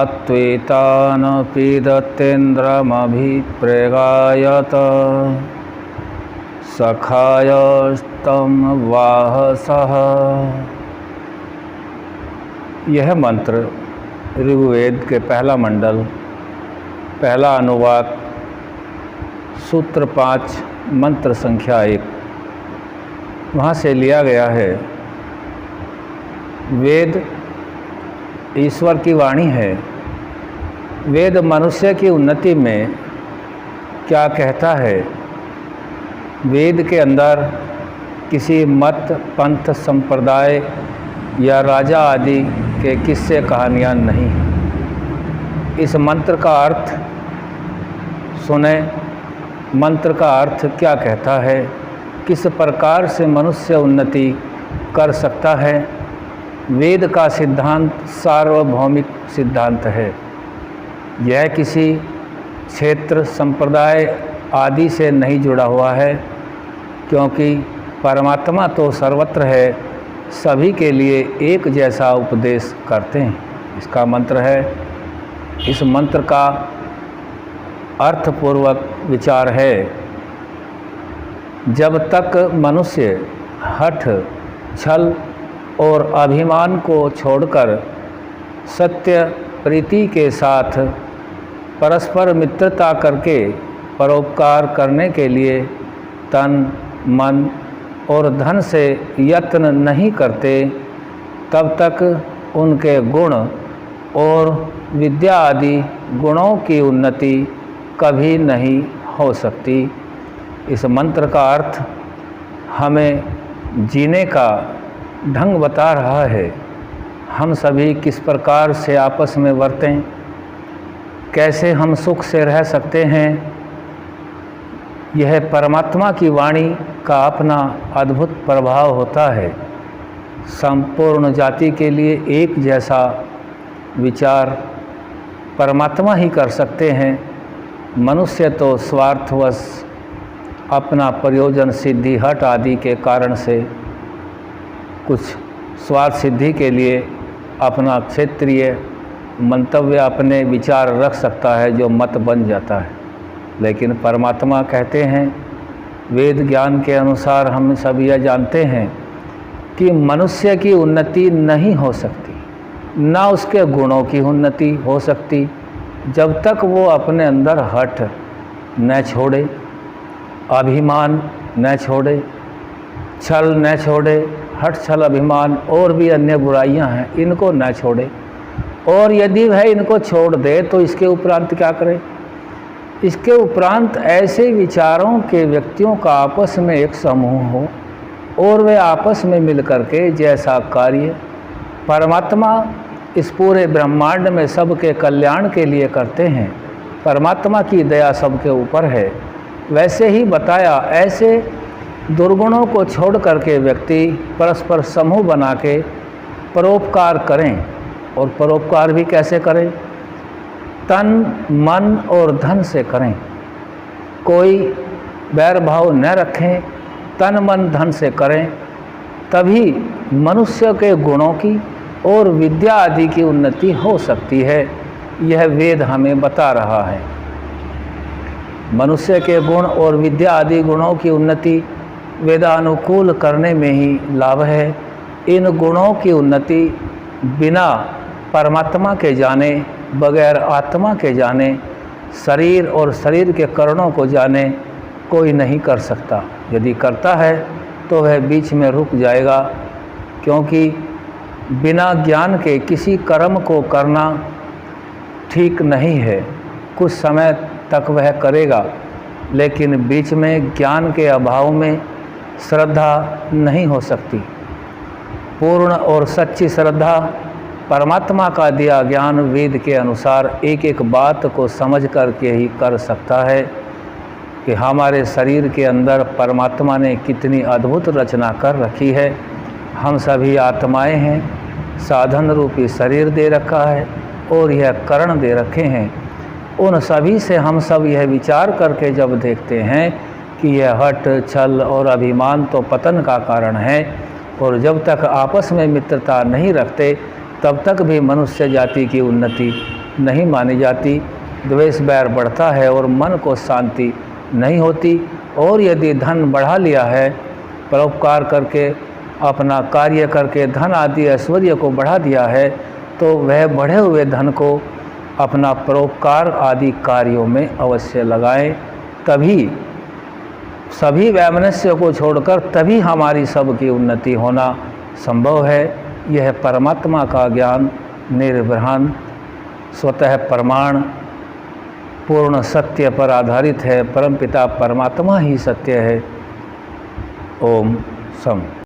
त्वेतानपीदतेन्द्रमभिप्रेगायत सखायस्तं वाहसः। यह मंत्र ऋग्वेद के पहला मंडल, पहला अनुवाक, सूत्र 5, मंत्र संख्या 1 वहाँ से लिया गया है। वेद ईश्वर की वाणी है। वेद मनुष्य की उन्नति में क्या कहता है? वेद के अंदर किसी मत, पंथ, संप्रदाय या राजा आदि के किस्से कहानियाँ नहीं। इस मंत्र का अर्थ सुने। मंत्र का अर्थ क्या कहता है? किस प्रकार से मनुष्य उन्नति कर सकता है? वेद का सिद्धांत सार्वभौमिक सिद्धांत है। यह किसी क्षेत्र, संप्रदाय आदि से नहीं जुड़ा हुआ है, क्योंकि परमात्मा तो सर्वत्र है, सभी के लिए एक जैसा उपदेश करते हैं। इसका मंत्र है। इस मंत्र का अर्थपूर्वक विचार है। जब तक मनुष्य हठ, छल और अभिमान को छोड़कर सत्य प्रीति के साथ परस्पर मित्रता करके परोपकार करने के लिए तन, मन और धन से यत्न नहीं करते, तब तक उनके गुण और विद्या आदि गुणों की उन्नति कभी नहीं हो सकती। इस मंत्र का अर्थ हमें जीने का ढंग बता रहा है। हम सभी किस प्रकार से आपस में वर्तें, कैसे हम सुख से रह सकते हैं। यह परमात्मा की वाणी का अपना अद्भुत प्रभाव होता है। संपूर्ण जाति के लिए एक जैसा विचार परमात्मा ही कर सकते हैं। मनुष्य तो स्वार्थवश अपना प्रयोजन, सिद्धि, हठ आदि के कारण से कुछ स्वार्थ सिद्धि के लिए अपना क्षेत्रीय मंतव्य, अपने विचार रख सकता है, जो मत बन जाता है। लेकिन परमात्मा कहते हैं, वेद ज्ञान के अनुसार हम सब यह जानते हैं कि मनुष्य की उन्नति नहीं हो सकती, ना उसके गुणों की उन्नति हो सकती, जब तक वो अपने अंदर हठ न छोड़े, अभिमान न छोड़े, छल न छोड़े। हठ, छल, अभिमान और भी अन्य बुराइयां हैं, इनको न छोड़े। और यदि वह इनको छोड़ दे तो इसके उपरांत क्या करे? इसके उपरांत ऐसे विचारों के व्यक्तियों का आपस में एक समूह हो और वे आपस में मिलकर के जैसा कार्य परमात्मा इस पूरे ब्रह्मांड में सबके कल्याण के लिए करते हैं, परमात्मा की दया सबके ऊपर है, वैसे ही बताया। ऐसे दुर्गुणों को छोड़ करके व्यक्ति परस्पर समूह बना के परोपकार करें। और परोपकार भी कैसे करें? तन, मन और धन से करें। कोई बैर भाव न रखें, तन, मन, धन से करें। तभी मनुष्य के गुणों की और विद्या आदि की उन्नति हो सकती है। यह वेद हमें बता रहा है। मनुष्य के गुण और विद्या आदि गुणों की उन्नति वेदानुकूल करने में ही लाभ है। इन गुणों की उन्नति बिना परमात्मा के जाने, बगैर आत्मा के जाने, शरीर और शरीर के करणों को जाने कोई नहीं कर सकता। यदि करता है तो वह बीच में रुक जाएगा, क्योंकि बिना ज्ञान के किसी कर्म को करना ठीक नहीं है। कुछ समय तक वह करेगा, लेकिन बीच में ज्ञान के अभाव में श्रद्धा नहीं हो सकती। पूर्ण और सच्ची श्रद्धा परमात्मा का दिया ज्ञान वेद के अनुसार एक एक बात को समझ करके ही कर सकता है कि हमारे शरीर के अंदर परमात्मा ने कितनी अद्भुत रचना कर रखी है। हम सभी आत्माएं हैं, साधन रूपी शरीर दे रखा है और यह कर्ण दे रखे हैं। उन सभी से हम सब यह विचार करके जब देखते हैं कि यह हठ, छल और अभिमान तो पतन का कारण है, और जब तक आपस में मित्रता नहीं रखते तब तक भी मनुष्य जाति की उन्नति नहीं मानी जाती, द्वेष बैर बढ़ता है और मन को शांति नहीं होती। और यदि धन बढ़ा लिया है, परोपकार करके, अपना कार्य करके धन आदि ऐश्वर्य को बढ़ा दिया है, तो वह बढ़े हुए धन को अपना परोपकार आदि कार्यों में अवश्य लगाएं। तभी सभी वैमनस्य को छोड़कर तभी हमारी सबकी उन्नति होना संभव है। यह परमात्मा का ज्ञान निर्भ्रान, स्वतः प्रमाण, पूर्ण सत्य पर आधारित है। परमपिता परमात्मा ही सत्य है। ओम सम।